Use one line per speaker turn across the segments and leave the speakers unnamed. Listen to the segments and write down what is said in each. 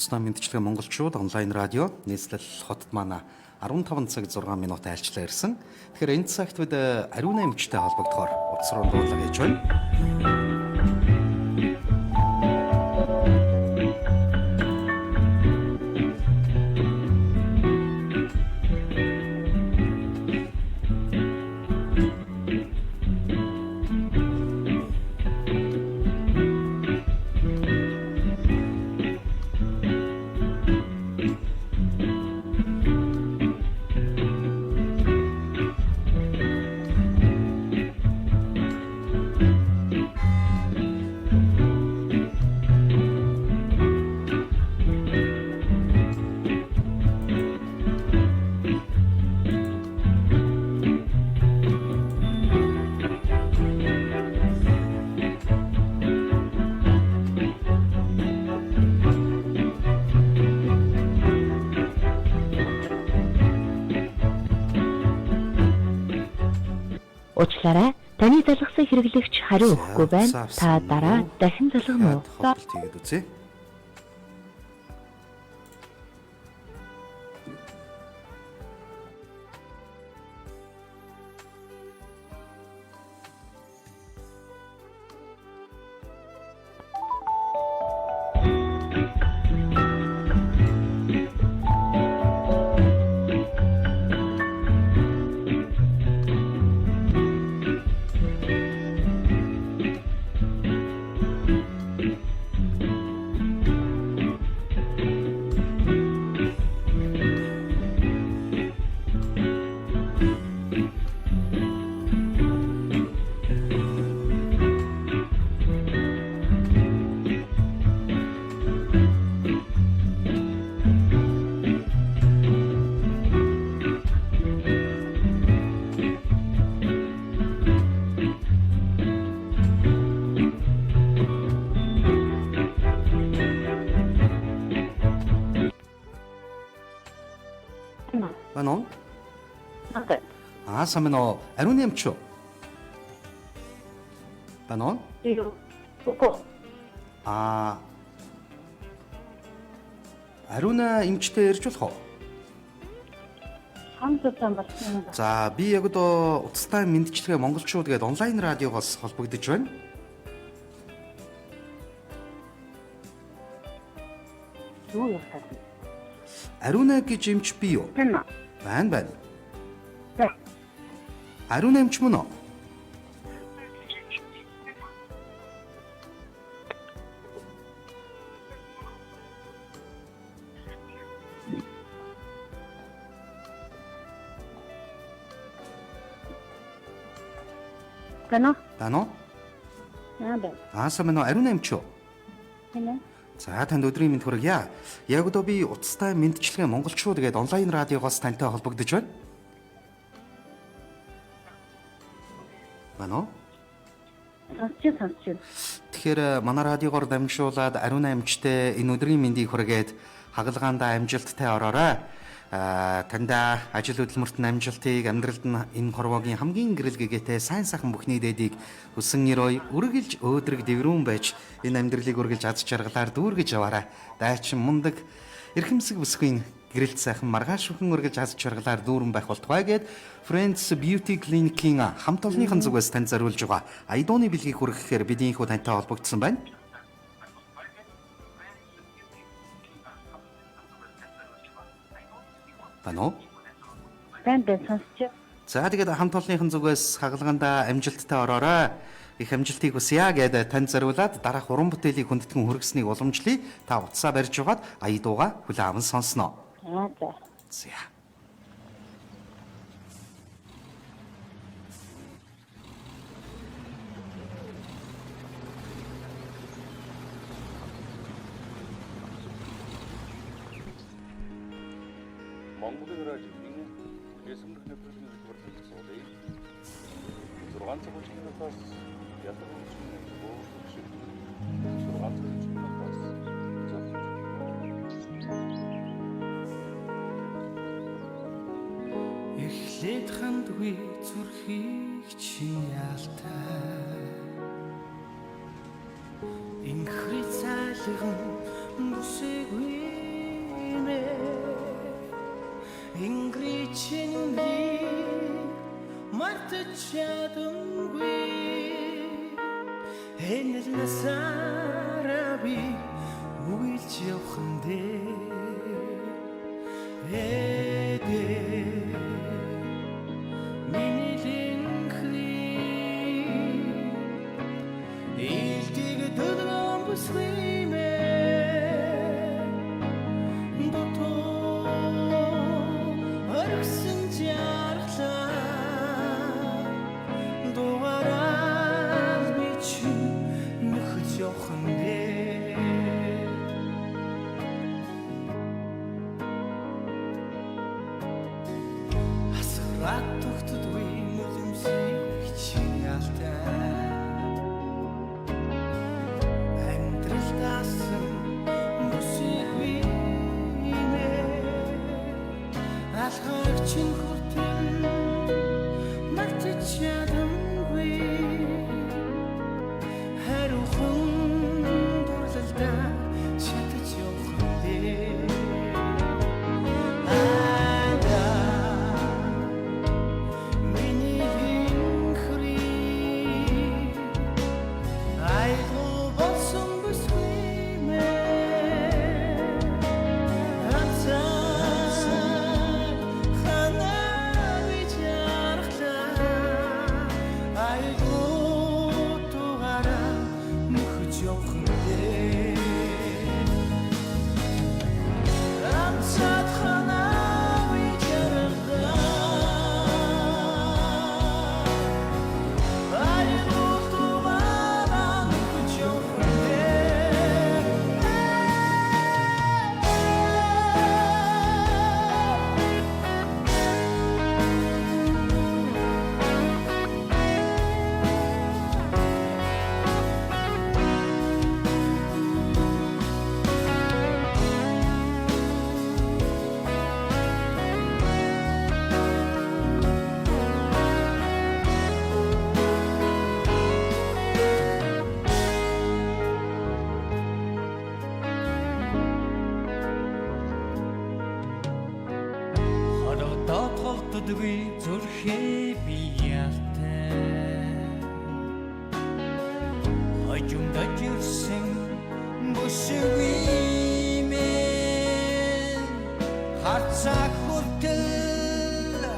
Уцтай мэдчилгээ монголчууд онлайн радио нийслэл хотод манай 15 цаг 6 минут айлчлаа ирсэн. Тэгэхээр энэ цагт бид ариун эмчтэй холбогдохоор утас руу дуулга хийж байна.
Уучлаарай. Таны залгасан хэрэглэгч хариу өгөхгүй байна. Та дараа дахин залгана уу?
Тэгээд үзье. Ano? Сайн байна уу? Ариун эмч үү? Ano? Ариун эмчтэй ярьж болох уу? За би яг одоо Уцтай мэдчилгээ монголчууд гэдэг онлайн радиогоос холбогдож байна.
Юу яах вэ?
Ариун гэж эмч би юу? Байна. Ариун эмч мөн үү?
Байна.
Сайн байна уу? Ариун эмч үү? За танд өдрийн мэнд хүргье. Яг одоо би Уцтай мэдчилгээ монголчууд гэдэг онлайн радиогоос тантай холбогдож байна. Байна уу? Тэгэхээр манай радиогоор дамжуулаад ариун эмчтэй энэ өдрийн мэндийг хүргээд хагалгаандаа амжилттай ороорой. Танда ажил хөдөлмөрт амжилтыг, амьдралд нь энэ хорвоогийн хамгийн гэрэл гэгээтэй сайн сайхан бүхний дээдийг хүсэн өрөөй үргэлж өөдрөг дэврүүн байж энэ амьдралыг үргэлж аз жаргалаар дүүргэж яваарай. Дайчин мундаг эрхэмсэг бүсгүй гэрэлт сайхан маргааш бүхэн үргэлж аз жаргалаар дүүрэн байх болтугай гэд Friends Beauty Clinic-ийн хамт олонныхон зүгээс танд зориулж байгаа айдууны бэлгийг хүргэхээр бидний хүү тантай холбогдсон байна. Байна уу? За тэгээд хамт олонныхон зүгээс хагалгаандаа амжилттай ороорой. Их амжилтыг хүсье гэдэг танд зориулаад дараах уран бүтээлийг хүндэтгэн хүргэснийг уламжлая. Та утсаа барьж угаад аяадууга хүлээн аван сонсноо. За.
Монголын радиогийн хэсэмдэх нэвтрүүлгийн хөтөлбөр суулъя. 6 цаг минутаас ялгарлаж бөөгшөж 6 цаг минутаас зөвхөн эхлээд хандгүй зүрхийг чин яалтай инхри цайлган бүсэггүй Ингричийн мартчихадаггүй энэ л насаараа би үйлч явхан дээ миний линхри илдэг дөдрөм бүсгиймэ дотоо орсон жаргалаа дуараад би чи нөхөж явхан дээ асгараад тогтдгүй нулимсыг чи ялтай амьдрал дасан бүсгүй нэ алхагчин хүртэл мартчихадаггүй хариухан дурлалдаа шатаж явах дээ Дгүй зүрхээ би ялтай хожимдож ирсэн бүсгүй мэн харцаа хүртэл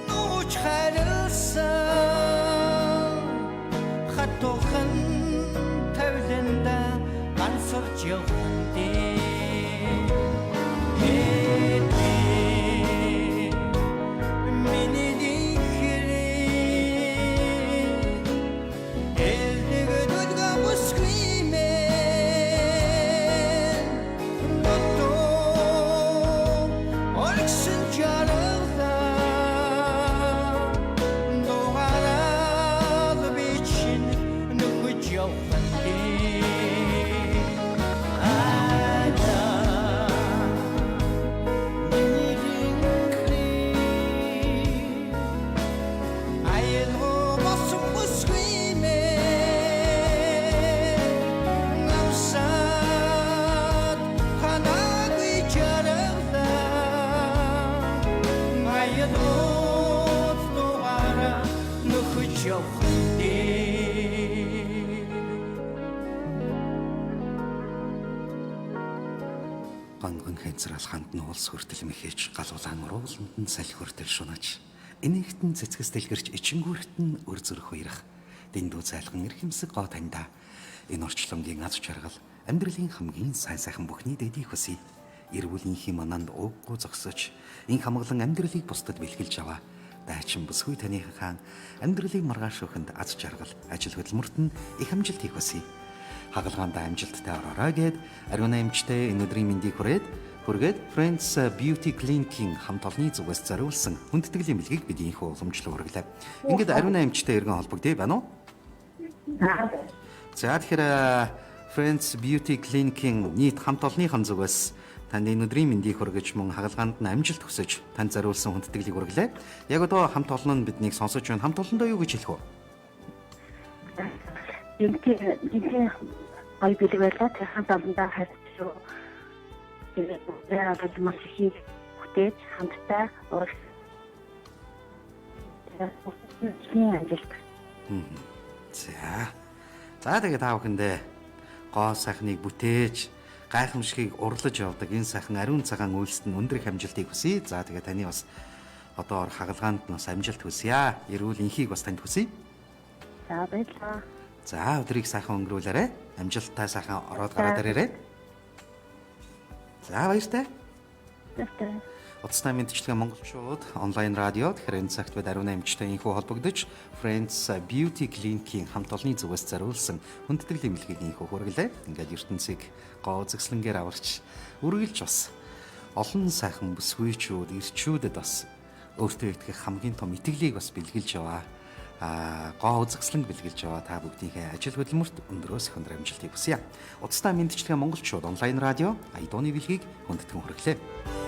нууж харилсан хатуухан тавиланда ганцорч явсан дээ ганган хэнцралханд нь улс хүртэл мэхэж галуулаан урууланд нь салхи хүртэл шунаж энийхтэн цэцгэс дэлгэрч ичингүүрт нь өр зүрх уярах дэндүү цайлган эрхэмсэг гоо таньда энэ орчлонгийн аз жаргал амьдралын хамгийн сайн сайхан бүхний дэдийг хүсье эрүүлийнхээ мананд ууггүй зогсож ин хамглан амьдралыг бусдад бэлгэлж аваа дайчин бүсгүй таныхан амьдралыг маргаашууханд аз жаргал ажил хөдөлмөрт нь их амжилт хийх хүсье хагалгаандаа амжилттай ороорой гэд ариун амжилттай энэ өдрийн мэндийг хүргээд Friends Beauty Clinic-ийн хамт олонний зүгээс зориулсан хүндэтгэлийн бэлгийг бид инхүү уламжлал хүргэлээ. Ингээд ариун амжилттай иргэн холбогдъё байна уу? За тэгэхээр Friends Beauty Clinic-ийн нийт хамт олонныхон зүгээс танд энэ өдрийн мэндийг хүргэж мөн хагалгаанд нь амжилт хүсэж танд зориулсан хүндэтгэлийг хүргэлээ. Яг одоо хамт олон нь биднийг сонсож байна. Хамт олондоо юу гэж хэлэх вэ?
Энд ой билээ хамт олондоо хайрцаг. Тэгээд маш их бүтээж хамтдаа урагш ажилт.
За. За тэгээд та бүхэндээ гоо сайхныг бүтээж гайхамшигыг урлаж явдаг энэ сайхан ариун цагаан үйлсэд нь өндөр их амжилтыг хүсье. За тэгээд таны бас одоо хагалгаанд нь бас амжилт хүсье. Эрүүл энхийг бас танд хүсье.
За баярлалаа.
За өдрийг сайхан өнгөрүүлээрэй. Амжилттай сайхан ороод гараад ирээрэй. За баяртай.
Баярлалаа.
Утастай мэдчилгээ монголчууд онлайн радио тэгэхээр энэ цагт бид ариун амьжтай инхүү холбогдож Friends Beauty Clinic-ийн хамт олонний зүгээс зориулсан хүндэтгэлийн бэлгийн инхүү хүргэлээ. Ингээд ертөнцийг гоо зөкслөнгээр аварч үргэлж бас олон сайхан бүсгүйчүүд, ирчүүдэд бас өөртөө итгэх хамгийн том итгэлийг бас бэлгэлж яваа. Гоо үзэсгэлэнг бэлгэлж яваа та бүгдийнхээ ажил хөдөлмөрт өндрөөс их өндөр амжилтыг хүсье. Утастай мэдчилгээ монголчууд онлайн радио Айдооны бэлгийг хүндэтгэн хүргэлээ.